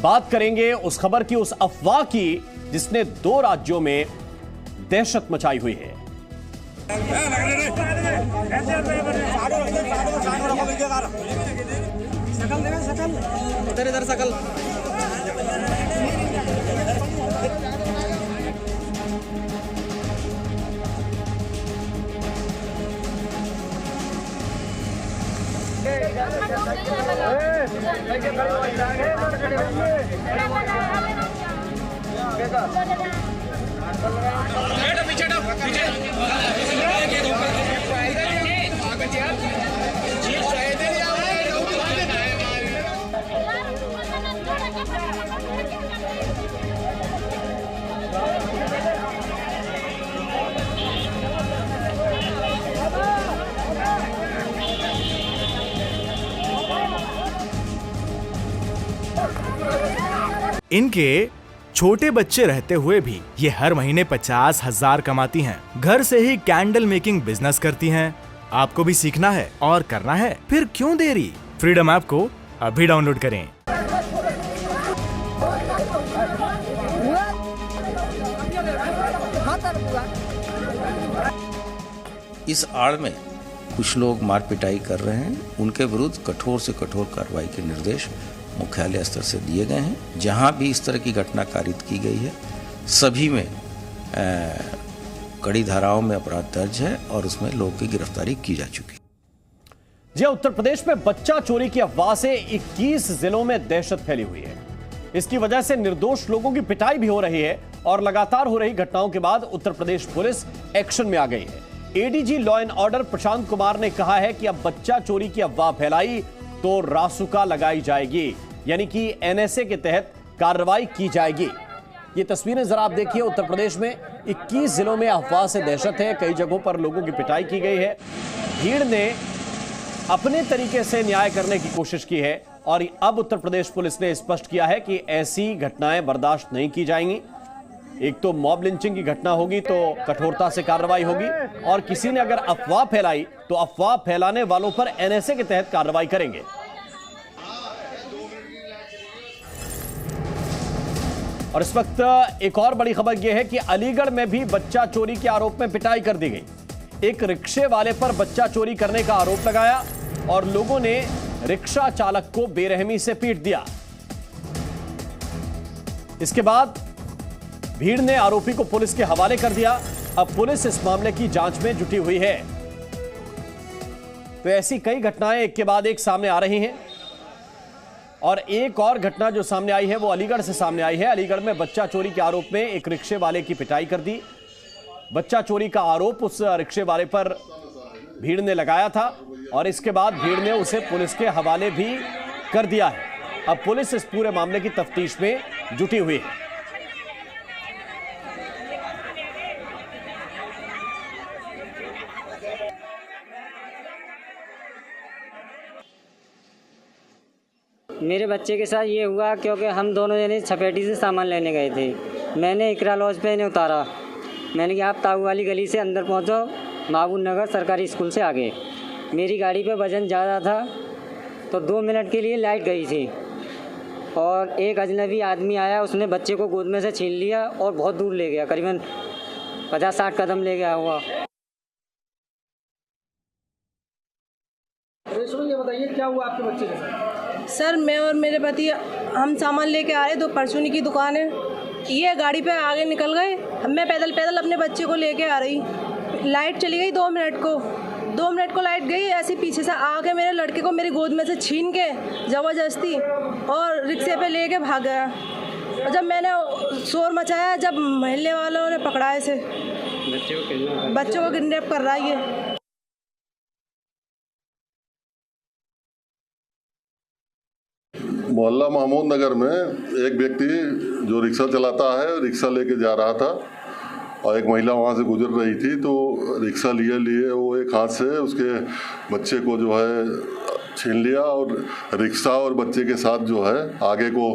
बात करेंगे उस खबर की, उस अफवाह की जिसने 2 राज्यों में दहशत मचाई हुई है। इधर सकल इनके छोटे बच्चे रहते हुए भी ये हर महीने 50,000 कमाती हैं। घर से ही कैंडल मेकिंग बिजनेस करती हैं। आपको भी सीखना है और करना है, फिर क्यों देरी? फ्रीडम ऐप को अभी डाउनलोड करें। इस आड़ में कुछ लोग मार पिटाई कर रहे हैं, उनके विरुद्ध कठोर से कठोर कार्रवाई के निर्देश मुख्यालय स्तर से दिए गए हैं। जहां भी इस तरह की घटना कारित की गई है, सभी में कड़ी धाराओं में अपराध दर्ज है और उसमें लोगों की गिरफ्तारी की जा चुकी है। जी, उत्तर प्रदेश में बच्चा चोरी की अफवाह से 21 जिलों में दहशत फैली हुई है। इसकी वजह से निर्दोष लोगों की पिटाई भी हो रही है और लगातार हो रही घटनाओं के बाद उत्तर प्रदेश पुलिस एक्शन में आ गई है। ADG law and order Prashant Kumar ने कहा है कि अब बच्चा चोरी की अफवाह फैलाई तो रासुका लगाई जाएगी, यानी कि एनएसए के तहत कार्रवाई की जाएगी। ये तस्वीरें जरा आप देखिए। उत्तर प्रदेश में 21 जिलों में अफवाह से दहशत है। कई जगहों पर लोगों की पिटाई की गई है। भीड़ ने अपने तरीके से न्याय करने की कोशिश की है और अब उत्तर प्रदेश पुलिस ने स्पष्ट किया है कि ऐसी घटनाएं बर्दाश्त नहीं की जाएंगी। एक तो मॉब लिंचिंग की घटना होगी तो कठोरता से कार्रवाई होगी, और किसी ने अगर अफवाह फैलाई तो अफवाह फैलाने वालों पर एनएसए के तहत कार्रवाई करेंगे। और इस वक्त एक और बड़ी खबर यह है कि अलीगढ़ में भी बच्चा चोरी के आरोप में पिटाई कर दी गई। एक रिक्शे वाले पर बच्चा चोरी करने का आरोप लगाया और लोगों ने रिक्शा चालक को बेरहमी से पीट दिया। इसके बाद भीड़ ने आरोपी को पुलिस के हवाले कर दिया। अब पुलिस इस मामले की जांच में जुटी हुई है। तो ऐसी कई घटनाएं एक के बाद एक सामने आ रही हैं और एक और घटना जो सामने आई है वो अलीगढ़ से सामने आई है। अलीगढ़ में बच्चा चोरी के आरोप में एक रिक्शे वाले की पिटाई कर दी। बच्चा चोरी का आरोप उस रिक्शे वाले पर भीड़ ने लगाया था और इसके बाद भीड़ ने उसे पुलिस के हवाले भी कर दिया है। अब पुलिस इस पूरे मामले की तफ्तीश में जुटी हुई है। मेरे बच्चे के साथ ये हुआ क्योंकि हम दोनों जने छपेटी से सामान लेने गए थे। मैंने इकरा लॉज पे इन्हें उतारा। मैंने कहा आप ताऊ वाली गली से अंदर पहुंचो, महबूब नगर सरकारी स्कूल से आगे। मेरी गाड़ी पे वजन ज़्यादा था तो 2 मिनट के लिए लाइट गई थी और एक अजनबी आदमी आया, उसने बच्चे को गोद में से छीन लिया और बहुत दूर ले गया, करीबन 50-60 कदम ले गया हुआ। ये बताइए क्या हुआ आपके बच्चे के साथ? सर, मैं और मेरे पति हम सामान लेके आ रहे, तो परचूनी की दुकान है, ये गाड़ी पे आगे निकल गए। मैं पैदल पैदल अपने बच्चे को लेके आ रही, लाइट चली गई 2 मिनट को लाइट गई। ऐसे पीछे से आके मेरे लड़के को मेरी गोद में से छीन के ज़बरदस्ती और रिक्शे पे लेके भाग गया। और जब मैंने शोर मचाया, जब मोहल्ले वालों ने पकड़ा इसे, बच्चों को किडनैप कर रहा है ये। मोहल्ला महमूद नगर में एक व्यक्ति जो रिक्शा चलाता है, रिक्शा लेके जा रहा था और एक महिला वहाँ से गुजर रही थी, तो रिक्शा लिए वो एक हाथ से उसके बच्चे को जो है छीन लिया और रिक्शा और बच्चे के साथ जो है आगे को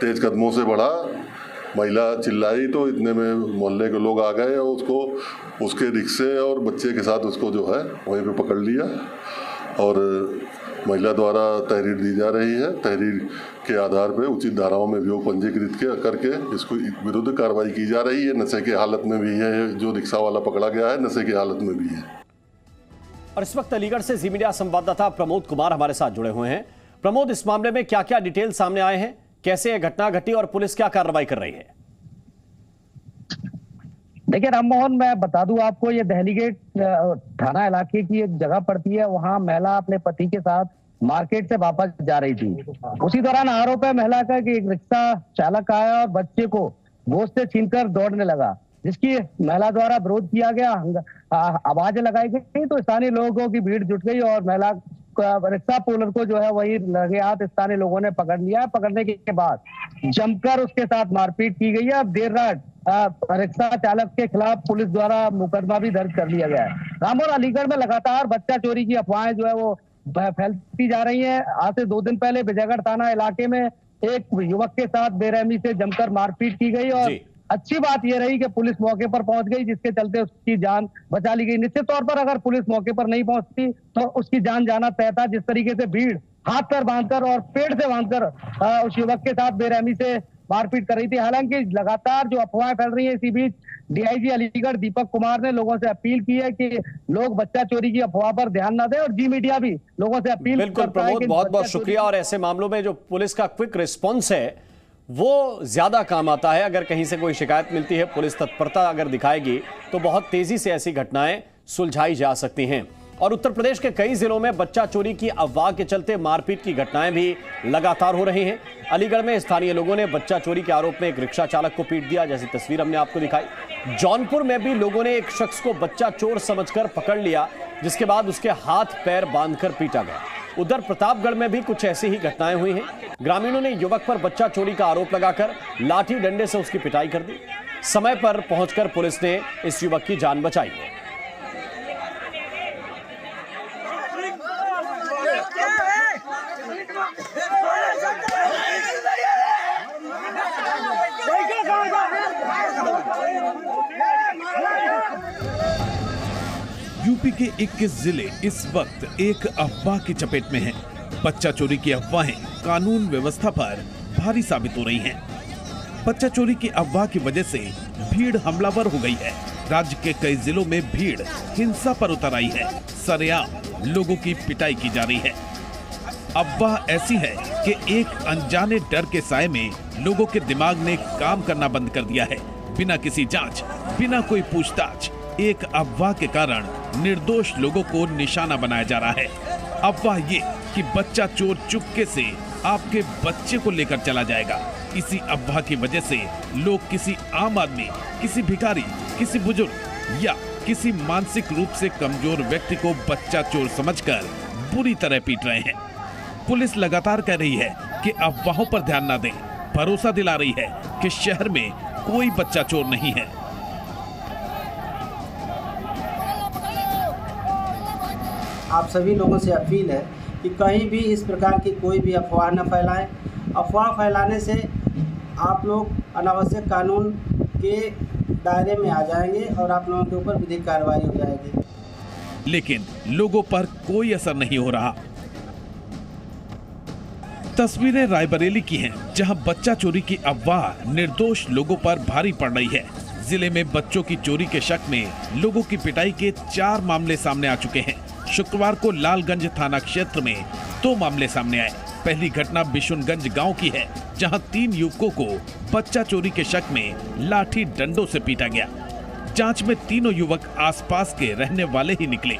तेज कदमों से बढ़ा। महिला चिल्लाई तो इतने में मोहल्ले के लोग आ गए और उसको उसके रिक्शे और बच्चे के साथ उसको जो है वहीं पे पकड़ लिया और महिला द्वारा तहरीर दी जा रही है। तहरीर के आधार पर उचित धाराओं में अभियोग पंजीकृत करके इसको विरुद्ध कार्रवाई की जा रही है। नशे की हालत में भी है, जो रिक्शा वाला पकड़ा गया है नशे की हालत में भी है। और इस वक्त अलीगढ़ से जी मीडिया संवाददाता प्रमोद कुमार हमारे साथ जुड़े हुए हैं। प्रमोद, इस मामले में क्या क्या डिटेल सामने आए हैं, कैसे यह घटना घटी और पुलिस क्या कार्रवाई कर रही है? देखिए राममोहन, मैं बता दूं आपको, ये दहली गेट थाना इलाके की एक जगह पड़ती है। वहां महिला अपने पति के साथ मार्केट से वापस जा रही थी। उसी दौरान आरोप है महिला का कि एक रिक्शा चालक आया और बच्चे को गोद से छीनकर दौड़ने लगा, जिसकी महिला द्वारा विरोध किया गया, आवाजें लगाई गई। तो स्थानीय लोगों की भीड़ जुट गई और महिला रिक्शा पुलर को जो है वही लगे हाथ स्थानीय लोगों ने पकड़ लिया। पकड़ने के बाद जमकर उसके साथ मारपीट की गई है। अब देर रात रिक्शा चालक के खिलाफ पुलिस द्वारा मुकदमा भी दर्ज कर लिया गया है। रामपुर अलीगढ़ में लगातार बच्चा चोरी की अफवाहें जो है वो फैलती जा रही हैं। आज से 2 दिन पहले विजयगढ़ थाना इलाके में एक युवक के साथ बेरहमी से जमकर मारपीट की गई और अच्छी बात यह रही कि पुलिस मौके पर पहुंच गई, जिसके चलते उसकी जान बचा ली गई। निश्चित तौर पर अगर पुलिस मौके पर नहीं पहुंचती तो उसकी जान जाना तय था। जिस तरीके से भीड़ हाथ पैर बांधकर और पेट से बांधकर उस युवक के साथ बेरहमी से मारपीट कर रही थी। हालांकि लगातार जो अफवाहें फैल रही है, इसी बीच डीआईजी अलीगढ़ दीपक कुमार ने लोगों से अपील की है कि लोग बच्चा चोरी की अफवाह पर ध्यान न दें और जी मीडिया भी लोगों से अपील बिल्कुल प्रमोद, बहुत बहुत शुक्रिया। और ऐसे मामलों में जो पुलिस का क्विक रिस्पॉन्स है वो ज्यादा काम आता है। अगर कहीं से कोई शिकायत मिलती है, पुलिस तत्परता अगर दिखाएगी तो बहुत तेजी से ऐसी घटनाएं सुलझाई जा सकती हैं। और उत्तर प्रदेश के कई जिलों में बच्चा चोरी की अफवाह के चलते मारपीट की घटनाएं भी लगातार हो रही हैं। अलीगढ़ में स्थानीय लोगों ने बच्चा चोरी के आरोप में एक रिक्शा चालक को पीट दिया, जैसी तस्वीर हमने आपको दिखाई। जौनपुर में भी लोगों ने एक शख्स को बच्चा चोर समझकर पकड़ लिया, जिसके बाद उसके हाथ पैर बांधकर पीटा गया। उधर प्रतापगढ़ में भी कुछ ऐसी ही घटनाएं हुई हैं। ग्रामीणों ने युवक पर बच्चा चोरी का आरोप लगाकर लाठी डंडे से उसकी पिटाई कर दी। समय पर पहुंचकर पुलिस ने इस युवक की जान बचाई है। यूपी के 21 जिले इस वक्त एक अफवाह की चपेट में हैं। बच्चा चोरी की अफवाहें कानून व्यवस्था पर भारी साबित हो रही हैं। बच्चा चोरी की अफवाह की वजह से भीड़ हमलावर हो गई है। राज्य के कई जिलों में भीड़ हिंसा पर उतर आई है। सरेआम लोगों की पिटाई की जा रही है। अफवाह ऐसी है कि एक अनजाने डर के साए में लोगों के दिमाग ने काम करना बंद कर दिया है। बिना किसी जांच, बिना कोई पूछताछ, एक अफवाह के कारण निर्दोष लोगों को निशाना बनाया जा रहा है। अफवाह ये कि बच्चा चोर चुपके से आपके बच्चे को लेकर चला जाएगा। इसी अफवाह की वजह से लोग किसी आम आदमी, किसी भिखारी, किसी बुजुर्ग या किसी मानसिक रूप से कमजोर व्यक्ति को बच्चा चोर समझकर बुरी तरह पीट रहे हैं। पुलिस लगातार कह रही है कि अफवाहों पर ध्यान न दें। भरोसा दिला रही है कि शहर में कोई बच्चा चोर नहीं है। आप सभी लोगों से अपील है कि कहीं भी इस प्रकार की कोई भी अफवाह न फैलाएं। अफवाह फैलाने से आप लोग अनावश्यक कानून के दायरे में आ जाएंगे और आप लोगों के ऊपर विधिक कार्रवाई हो जाएगी। लेकिन लोगों पर कोई असर नहीं हो रहा। तस्वीरें रायबरेली की हैं, जहां बच्चा चोरी की अफवाह निर्दोष लोगों पर भारी पड़ रही है। जिले में बच्चों की चोरी के शक में लोगों की पिटाई के 4 मामले सामने आ चुके हैं। शुक्रवार को लालगंज थाना क्षेत्र में 2 मामले सामने आए। पहली घटना बिशुनगंज गांव की है, जहां 3 युवकों को बच्चा चोरी के शक में लाठी डंडों से पीटा गया। जांच में तीनों युवक आसपास के रहने वाले ही निकले।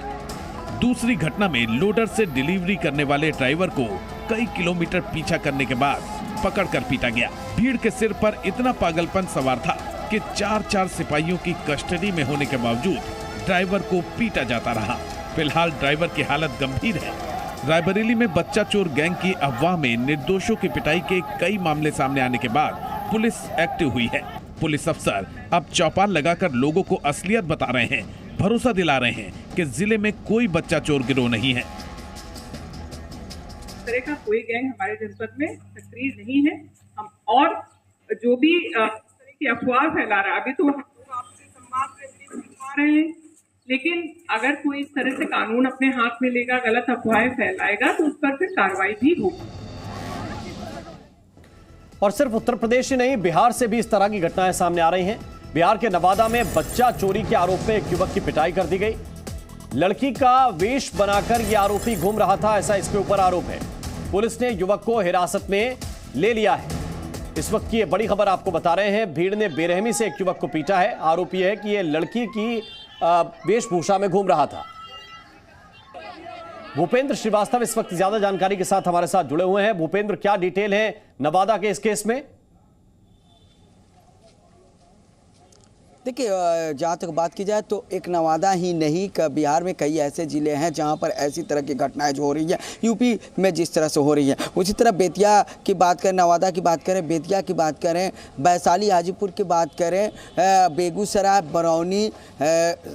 दूसरी घटना में लोडर से डिलीवरी करने वाले ड्राइवर को कई किलोमीटर पीछा करने के बाद पकड़कर पीटा गया। भीड़ के सिर पर इतना पागलपन सवार था कि 4 सिपाहियों की कस्टडी में होने के बावजूद ड्राइवर को पीटा जाता रहा। फिलहाल ड्राइवर की हालत गंभीर है। रायबरेली में बच्चा चोर गैंग की अफवाह में निर्दोषों की पिटाई के कई मामले सामने आने के बाद पुलिस एक्टिव हुई है। पुलिस अफसर अब चौपाल लगाकर लोगों को असलियत बता रहे हैं, भरोसा दिला रहे हैं कि जिले में कोई बच्चा चोर गिरोह नहीं है। तरह का कोई गैंग हमारे जनपद में सक्रिय नहीं है। हम और जो भी इस तरह की अफवाह फैला रहा है, अभी तो हम आपसे संवाद करके दिखा रहे हैं लेकिन अगर कोई इस तरह से कानून अपने हाथ में लेगा, गलत अफवाहें फैलाएगा, तो उस पर फिर कार्रवाई भी होगी। और सिर्फ उत्तर प्रदेश ही नहीं, बिहार से भी इस तरह की घटनाएं सामने आ रही हैं। बिहार के नवादा में बच्चा चोरी के आरोप में एक युवक की पिटाई कर दी गई। लड़की का वेश बनाकर यह आरोपी घूम रहा था, ऐसा इसके ऊपर आरोप है। पुलिस ने युवक को हिरासत में ले लिया है। इस वक्त की ये बड़ी खबर आपको बता रहे हैं। भीड़ ने बेरहमी से एक युवक को पीटा है। आरोप यह है कि यह लड़की की वेशभूषा में घूम रहा था। भूपेंद्र श्रीवास्तव इस वक्त ज्यादा जानकारी के साथ हमारे साथ जुड़े हुए हैं। भूपेंद्र, क्या डिटेल है नवादा के इस केस में? देखिए, जहाँ तक बात की जाए तो एक नवादा ही नहीं, बिहार में कई ऐसे ज़िले हैं जहाँ पर ऐसी तरह की घटनाएं जो हो रही हैं, यूपी में जिस तरह से हो रही हैं, उसी तरह बेतिया की बात करें, नवादा की बात करें, बेतिया की बात करें, वैशाली हाजीपुर की बात करें, बेगूसराय, बरौनी,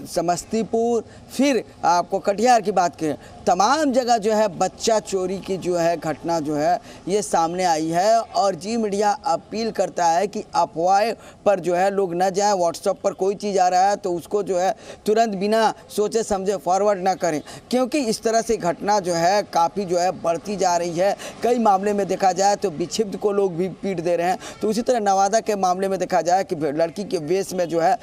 समस्तीपुर, फिर आपको कटिहार की बात करें, तमाम जगह जो है बच्चा चोरी की जो है घटना जो है ये सामने आई है। और जी मीडिया अपील करता है कि अफवाह पर जो है लोग न जाएं। व्हाट्सएप पर कोई चीज़ आ रहा है तो उसको जो है तुरंत बिना सोचे समझे फॉरवर्ड ना करें, क्योंकि इस तरह से घटना जो है काफ़ी जो है बढ़ती जा रही है। कई मामले में देखा जाए तो विक्षिप्त को लोग भी पीट दे रहे हैं। तो उसी तरह नवादा के मामले में देखा जाए कि लड़की के वेश में जो है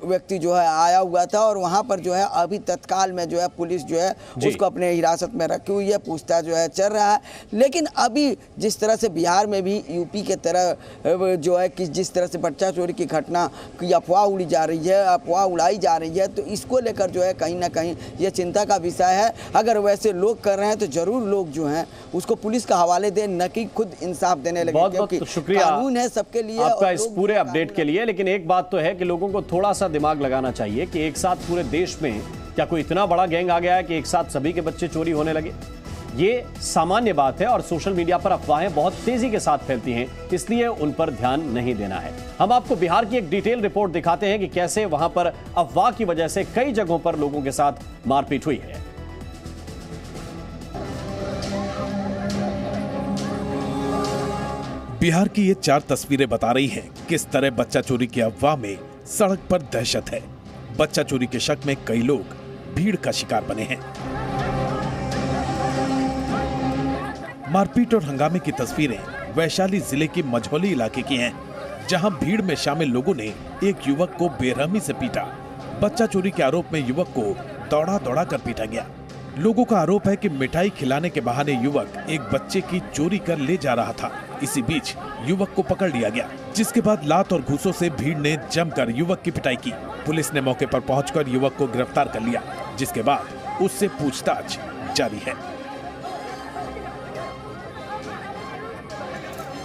व्यक्ति जो है आया हुआ था और वहाँ पर जो है अभी तत्काल में जो है पुलिस जो है उसको अपने हिरासत में रखी हुई है। पूछताछ जो है चल रहा है। लेकिन अभी जिस तरह से बिहार में भी यूपी के तरह जो है कि जिस तरह से बच्चा चोरी की घटना की अफवाह उड़ी जा रही है, अफवाह उड़ाई जा रही है, तो इसको लेकर जो है कहीं ना कहीं ये चिंता का विषय है। अगर वैसे लोग कर रहे हैं तो जरूर लोग जो हैं उसको पुलिस का हवाले दें, न कि खुद इंसाफ देने लगे। बहुत बहुत शुक्रिया कानून है सबके लिए आपका इस पूरे अपडेट के लिए। लेकिन एक बात तो है कि लोगों को थोड़ा सा दिमाग लगाना चाहिए कि एक साथ पूरे देश में क्या कोई इतना बड़ा गैंग आ गया है कि एक साथ सभी के बच्चे चोरी होने लगे? ये सामान्य बात है और सोशल मीडिया पर अफवाहें बहुत तेजी के साथ फैलती हैं, इसलिए उन पर ध्यान नहीं देना है। हम आपको बिहार की एक डिटेल रिपोर्ट दिखाते हैं कि कैसे वहां पर अफवाह की वजह से कई जगहों पर लोगों के साथ मारपीट हुई है। बिहार की ये 4 तस्वीरें बता रही हैं किस तरह बच्चा चोरी की अफवाह में सड़क पर दहशत है। बच्चा चोरी के शक में कई लोग भीड़ का शिकार बने हैं। मारपीट और हंगामे की तस्वीरें वैशाली जिले के मझौली इलाके की हैं, जहां भीड़ में शामिल लोगों ने एक युवक को बेरहमी से पीटा। बच्चा चोरी के आरोप में युवक को दौड़ा दौड़ा कर पीटा गया। लोगों का आरोप है कि मिठाई खिलाने के बहाने युवक एक बच्चे की चोरी कर ले जा रहा था। इसी बीच युवक को पकड़ लिया गया, जिसके बाद लात और घूंसों से भीड़ ने जमकर युवक की पिटाई की। पुलिस ने मौके पर पहुंचकर युवक को गिरफ्तार कर लिया, जिसके बाद उससे पूछताछ जारी है।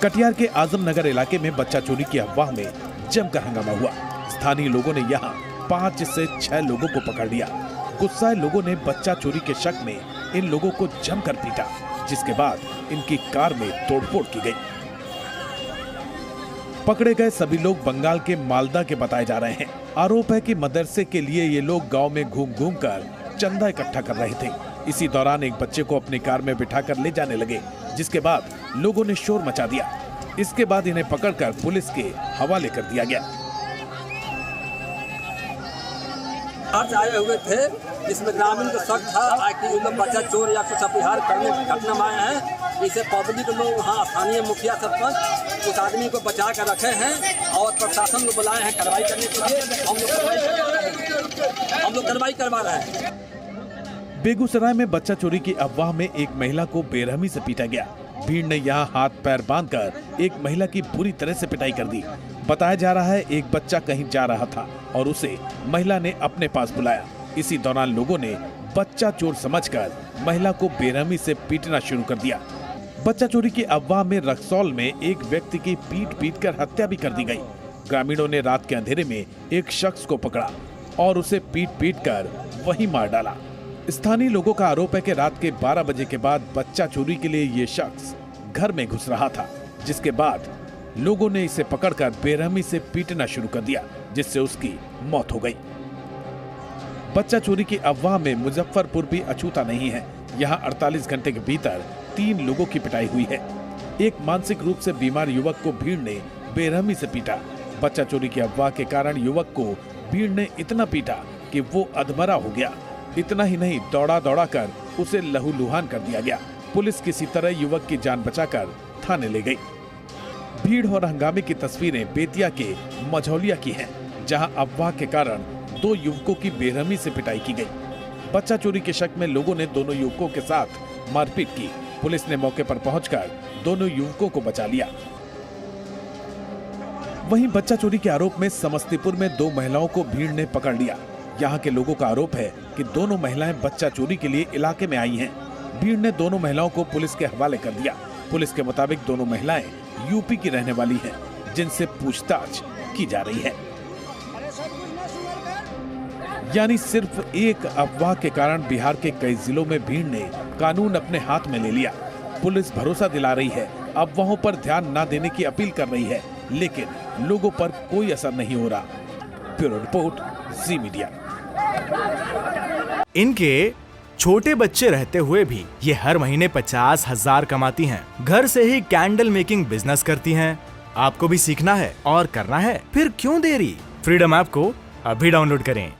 कटिहार के आजमनगर इलाके में बच्चा चोरी की अफवाह में जमकर हंगामा हुआ। स्थानीय लोगों ने यहां 5 से 6 लोगों को पकड़ लिया। गुस्साए लोगों ने बच्चा चोरी के शक में इन लोगों को जमकर पीटा, जिसके बाद इनकी कार में तोड़फोड़ की गई। पकड़े गए सभी लोग बंगाल के मालदा के बताए जा रहे हैं। आरोप है कि मदरसे के लिए ये लोग गांव में घूम घूम कर चंदा इकट्ठा कर रहे थे। इसी दौरान एक बच्चे को अपनी कार में बिठाकर ले जाने लगे, जिसके बाद लोगों ने शोर मचा दिया। इसके बाद इन्हें पकड़कर पुलिस के हवाले कर दिया गया। आज आए हुए थे, जिसमें ग्रामीण को शक था कि ये लोग बच्चा चोर या कुछ अपराध करने की घटना में आए हैं। इसे पब्लिक लोग वहाँ स्थानीय मुखिया सरपंच उस आदमी को बचा कर रखे हैं और प्रशासन को बुलाए हैं कार्रवाई करने के लिए। हम लोग कार्रवाई करवा रहे हैं। बेगूसराय में बच्चा चोरी की अफवाह में एक महिला को बेरहमी से पीटा गया। भीड़ ने यहां हाथ पैर बांधकर एक महिला की बुरी तरह से पिटाई कर दी। बताया जा रहा है एक बच्चा कहीं जा रहा था और उसे महिला ने अपने पास बुलाया। इसी दौरान लोगों ने बच्चा चोर समझकर महिला को बेरहमी से पीटना शुरू कर दिया। बच्चा चोरी की अफवाह में रक्सौल में एक व्यक्ति की पीट कर हत्या भी कर दी गई। ग्रामीणों ने रात के अंधेरे में एक शख्स को पकड़ा और उसे पीट कर वहीं मार डाला। स्थानीय लोगों का आरोप है कि रात के 12 बजे के बाद बच्चा चोरी के लिए ये शख्स घर में घुस रहा था, जिसके बाद लोगों ने इसे पकड़कर बेरहमी से पीटना शुरू कर दिया, जिससे उसकी मौत हो गई। बच्चा चोरी की अफवाह में मुजफ्फरपुर भी अछूता नहीं है। यहाँ 48 घंटे के भीतर 3 लोगों की पिटाई हुई है। एक मानसिक रूप से बीमार युवक को भीड़ ने बेरहमी से पीटा। बच्चा चोरी की अफवाह के कारण युवक को भीड़ ने इतना पीटा कि वो अधमरा हो गया। इतना ही नहीं, दौड़ा दौड़ा कर उसे लहूलुहान कर दिया गया। पुलिस किसी तरह युवक की जान बचाकर थाने ले गई। भीड़ और हंगामे की तस्वीरें बेतिया के मझौलिया की हैं, जहां अफवाह के कारण 2 युवकों की बेरहमी से पिटाई की गई। बच्चा चोरी के शक में लोगों ने दोनों युवकों के साथ मारपीट की। पुलिस ने मौके पर पहुंचकर दोनों युवकों को बचा लिया। वहीं बच्चा चोरी के आरोप में समस्तीपुर में 2 महिलाओं को भीड़ ने पकड़ लिया। यहाँ के लोगों का आरोप है कि दोनों महिलाएं बच्चा चोरी के लिए इलाके में आई हैं। भीड़ ने दोनों महिलाओं को पुलिस के हवाले कर दिया। पुलिस के मुताबिक दोनों महिलाएं यूपी की रहने वाली हैं, जिनसे पूछताछ की जा रही है। यानी सिर्फ एक अफवाह के कारण बिहार के कई जिलों में भीड़ ने कानून अपने हाथ में ले लिया। पुलिस भरोसा दिला रही है, अफवाहों पर ध्यान न देने की अपील कर रही है, लेकिन लोगों पर कोई असर नहीं हो रहा। ब्यूरो रिपोर्ट, जी मीडिया। इनके छोटे बच्चे रहते हुए भी ये हर महीने 50,000 कमाती हैं। घर से ही कैंडल मेकिंग बिजनेस करती हैं। आपको भी सीखना है और करना है, फिर क्यों देरी? फ्रीडम ऐप को अभी डाउनलोड करें।